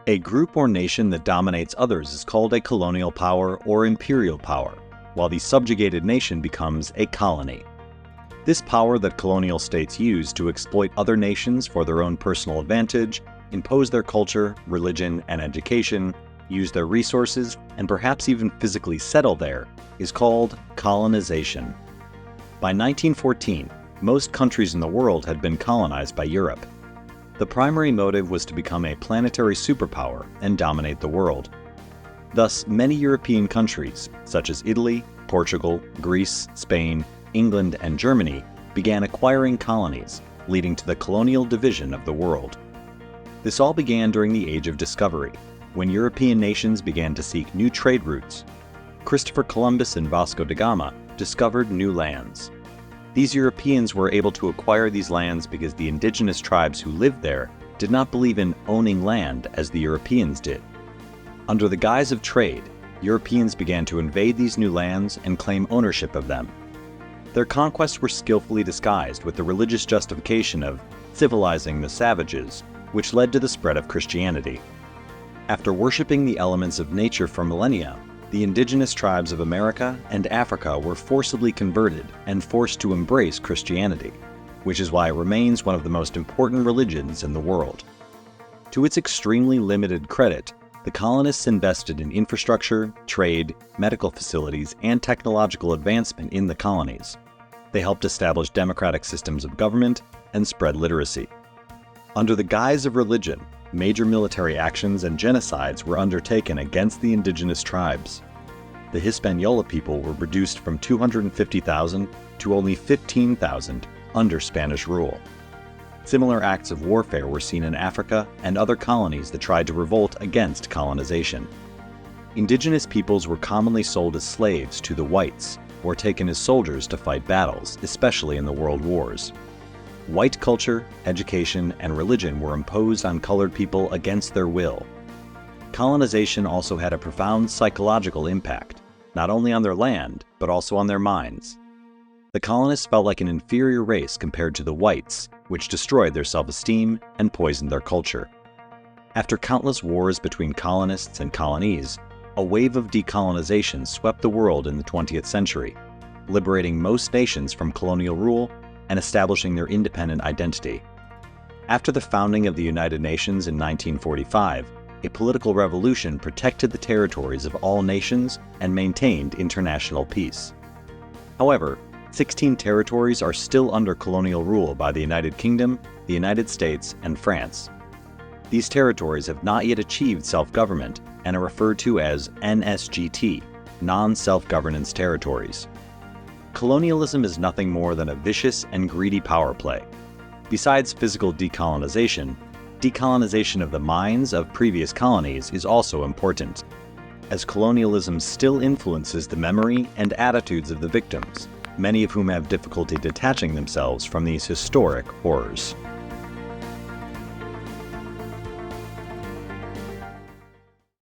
A group or nation that dominates others is called a colonial power or imperial power, while the subjugated nation becomes a colony. This power that colonial states use to exploit other nations for their own personal advantage, impose their culture, religion, and education, use their resources, and perhaps even physically settle there, is called colonization. By 1914, most countries in the world had been colonized by Europe. The primary motive was to become a planetary superpower and dominate the world. Thus, many European countries, such as Italy, Portugal, Greece, Spain, England, and Germany, began acquiring colonies, leading to the colonial division of the world. This all began during the Age of Discovery, when European nations began to seek new trade routes. Christopher Columbus and Vasco da Gama discovered new lands. These Europeans were able to acquire these lands because the indigenous tribes who lived there did not believe in owning land as the Europeans did. Under the guise of trade, Europeans began to invade these new lands and claim ownership of them. Their conquests were skillfully disguised with the religious justification of civilizing the savages, which led to the spread of Christianity. After worshiping the elements of nature for millennia, the indigenous tribes of America and Africa were forcibly converted and forced to embrace Christianity, which is why it remains one of the most important religions in the world. To its extremely limited credit, the colonists invested in infrastructure, trade, medical facilities, and technological advancement in the colonies. They helped establish democratic systems of government and spread literacy. Under the guise of religion, major military actions and genocides were undertaken against the indigenous tribes. The Hispaniola people were reduced from 250,000 to only 15,000 under Spanish rule. Similar acts of warfare were seen in Africa and other colonies that tried to revolt against colonization. Indigenous peoples were commonly sold as slaves to the whites or taken as soldiers to fight battles, especially in the world wars. White culture, education, and religion were imposed on colored people against their will. Colonization also had a profound psychological impact, not only on their land, but also on their minds. The colonists felt like an inferior race compared to the whites, which destroyed their self-esteem and poisoned their culture. After countless wars between colonists and colonies, a wave of decolonization swept the world in the 20th century, liberating most nations from colonial rule and establishing their independent identity. After the founding of the United Nations in 1945, a political revolution protected the territories of all nations and maintained international peace. However, 16 territories are still under colonial rule by the United Kingdom, the United States, and France. These territories have not yet achieved self-government and are referred to as NSGT, non-self-governance territories. Colonialism is nothing more than a vicious and greedy power play. Besides physical decolonization, decolonization of the minds of previous colonies is also important, as colonialism still influences the memory and attitudes of the victims, many of whom have difficulty detaching themselves from these historic horrors.